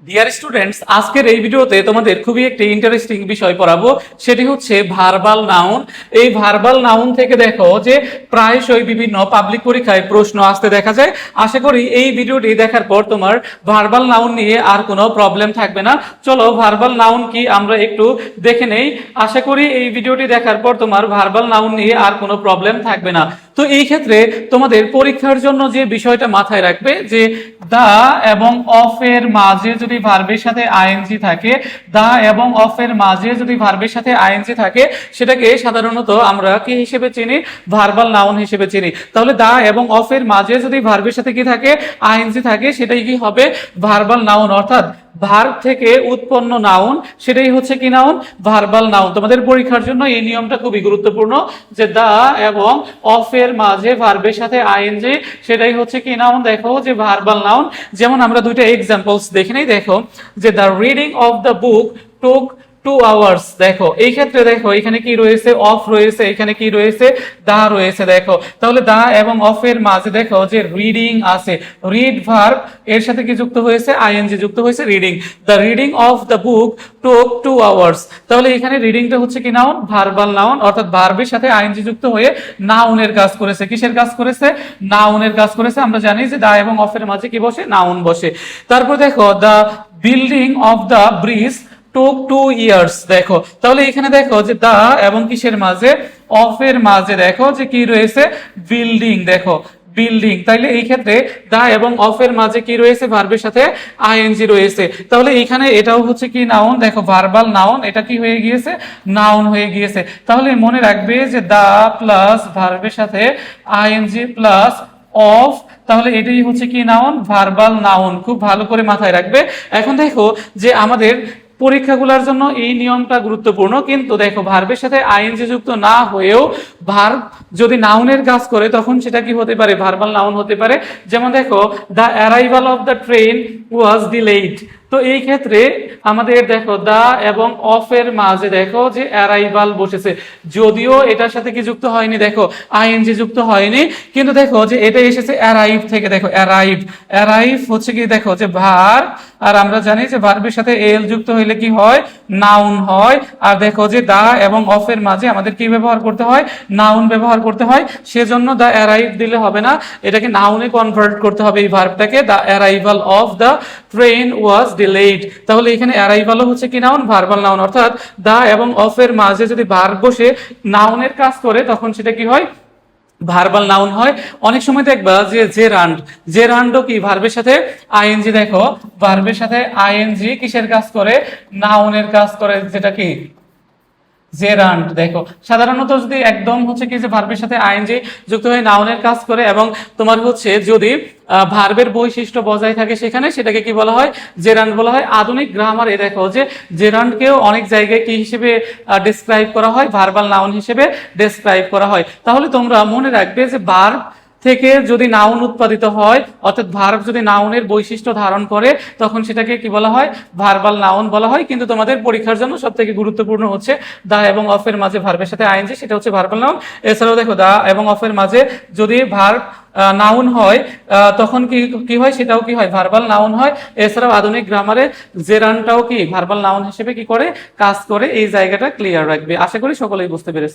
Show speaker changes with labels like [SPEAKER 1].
[SPEAKER 1] Dear students, আজকের এই ভিডিওতে তোমাদের খুবই একটি ইন্টারেস্টিং বিষয় পড়াবো। সেটি হচ্ছে ভার্বাল নাউন। এই ভার্বাল নাউন থেকে দেখো যে প্রায়শই বিভিন্ন পাবলিক পরীক্ষায় প্রশ্ন আসতে দেখা যায়। আশা করি এই ভিডিওটি দেখার পর তোমার ভার্বাল নাউন নিয়ে আর কোনো প্রবলেম থাকবে না। চলো ভার্বাল নাউন কি আমরা একটু দেখে নেই। আশা করি এই ভিডিওটি দেখার পর তোমার ভার্বাল নাউন নিয়ে আর কোনো প্রবলেম থাকবে না। তো এই ক্ষেত্রে তোমাদের পরীক্ষার জন্য যে বিষয়টা মাথায় রাখবে যে দা এবং অফ এর মাঝে যদি ভার্বের সাথে আইএনজি থাকে, দা এবং অফ এর মাঝে যদি ভার্বের সাথে আইএনজি থাকে, সেটাকে সাধারণত আমরা কি হিসেবে চিনি? ভার্বাল নাউন হিসেবে চিনি। তাহলে দা এবং অফ এর মাঝে যদি ভার্বের সাথে কি থাকে? আইএনজি থাকে, সেটাই কি হবে? Verbal noun. অর্থাৎ ভার্ব থেকে উৎপন্ন নাউন, সেটাই হচ্ছে কি নাউন? Verbal noun. তোমাদের পরীক্ষার জন্য এই নিয়মটা খুবই গুরুত্বপূর্ণ যে দা এবং অফ এর মাঝে ভার্বের সাথে আইএনজি, সেটাই হচ্ছে কি নাউন? দেখো যে ভার্বাল নাউন। যেমন আমরা দুইটা এক্সাম্পলস দেখে নেই। দেখো যে the reading of the book took 2 hours। দেখো এই ক্ষেত্রে দেখো এখানে কি রয়েছে? অফ রয়েছে, এখানে কি রয়েছে? দা রয়েছে। দেখো তাহলে দা এবং অফ এর মাঝে দেখো যে রিডিং আছে, রিড ভার্ব, এর সাথে কি যুক্ত হয়েছে? আইএনজি যুক্ত হয়েছে, reading. The reading of the book took 2 hours। তাহলে এখানে রিডিংটা হচ্ছে কি নাউন? Verbal noun. অর্থাৎ ভার্বের সাথে আইএনজি যুক্ত হয়ে নাউনের কাজ করেছে। কিসের কাজ করেছে? নাউনের কাজ করেছে। আমরা জানি যে দা এবং অফ এর মাঝে কি বসে? নাউন বসে। তারপর দেখো the building of the bridge took 2 years। দেখো তাহলে এখানে দেখো যে দা এবং কিসের মাঝে? অফ এর মাঝে দেখো যে কি রয়েছে? বিল্ডিং। দেখো বিল্ডিং। তাইলে এই ক্ষেত্রে দা এবং অফ এর মাঝে কি রয়েছে? ভার্বের সাথে আইএনজি রয়েছে। তাহলে এখানে এটাও হচ্ছে কি নাউন? দেখো ভার্বাল নাউন, এটা কি হয়ে গিয়েছে? নাউন হয়ে গিয়েছে। তাহলে মনে রাখবে যে দা প্লাস ভার্বের সাথে আইএনজি প্লাস অফ, তাহলে এটাই হচ্ছে কি নাউন? Verbal noun. খুব ভালো করে মাথায় রাখবে। এখন দেখো যে আমাদের পরীক্ষাগুলোর জন্য এই নিয়মটা গুরুত্বপূর্ণ, কিন্তু দেখো ভার্বের সাথে আইএনজি যুক্ত না হয়েও ভার্ব যদি নাউনের কাজ করে তখন সেটা কি হতে পারে? ভার্বাল নাউন হতে পারে। যেমন দেখো the arrival of the train was delayed. তো এই ক্ষেত্রে আমাদের দেখো দা এবং অফ এর মাঝে দেখো যে অ্যারাইভাল বসেছে, যদিও এটার সাথে কি যুক্ত হয়নি? দেখো আইএনজি যুক্ত হয়নি, কিন্তু দেখো যে এটা এসেছে অ্যারাইভ থেকে। দেখো অ্যারাইভ, অ্যারাইভ হচ্ছে কি? দেখো যে ভার্ব, আর আমরা জানি যে ভার্বের সাথে এল যুক্ত হইলে কি হয়? নাউন হয়। আর দেখো যে দা এবং অফ এর মাঝে আমাদের কি ব্যবহার করতে হয়? নাউন ব্যবহার করতে হয়। সেজন্য দা অ্যারাইভ দিলে হবে না, এটাকে নাউনে কনভার্ট করতে হবে এই ভার্বটাকে। The arrival of the train was delayed. তাহলে এখানে অ্যারাইভালও হচ্ছে কি নাউন? Verbal noun. অর্থাৎ দা এবং অফ এর মাঝে যদি ভার্ব বসে নাউনের কাজ করে তখন সেটা কি হয়? ভার্বাল নাউন হয়। অনেক সময় দেখবা যে জেরান্ড, জেরান্ডও কি ভার্বের সাথে আইএনজি। দেখো ভার্বের সাথে আইএনজি কিসের কাজ করে? নাউনের কাজ করে, যেটা কি জেরান্ড। দেখো সাধারণত যদি একদম হচ্ছে কি যে ভার্বের সাথে আইএনজি যুক্ত হয়ে নাউনের কাজ করে এবং তোমার হচ্ছে যদি ভার্বের বৈশিষ্ট্য বজায় থাকে সেখানে, সেটাকে কি বলা হয়? জেরান্ড বলা হয়। আধুনিক গ্রামারে দেখো যে জেরান্ডকেও অনেক জায়গায় কি হিসেবে ডেসক্রাইব করা হয়? ভার্বাল নাউন হিসেবে ডেসক্রাইব করা হয়। তাহলে তোমরা মনে রাখবে যে ভার্ব থেকে যদি নাউন উৎপাদিত হয়, অর্থাৎ ভার্ব যদি নাউনের বৈশিষ্ট্য ধারণ করে তখন সেটাকে কি বলা হয়? ভার্বাল নাউন বলা হয়। কিন্তু তোমাদের পরীক্ষার জন্য সবথেকে গুরুত্বপূর্ণ হচ্ছে দা এবং অফের মাঝে ভার্বের সাথে আইএনজি, সেটা হচ্ছে ভার্বাল নাউন। এছাড়াও দেখো দা এবং অফের মাঝে যদি ভার্ব নাউন হয় তখন কি কি হয়? সেটাও কি হয়? ভার্বাল নাউন হয়। এছাড়াও আধুনিক গ্রামারে জেরানটাও কি ভার্বাল নাউন হিসেবে কি করে? কাজ করে। এই জায়গাটা ক্লিয়ার রাখবে। আশা করি সকলেই বুঝতে পেরেছে।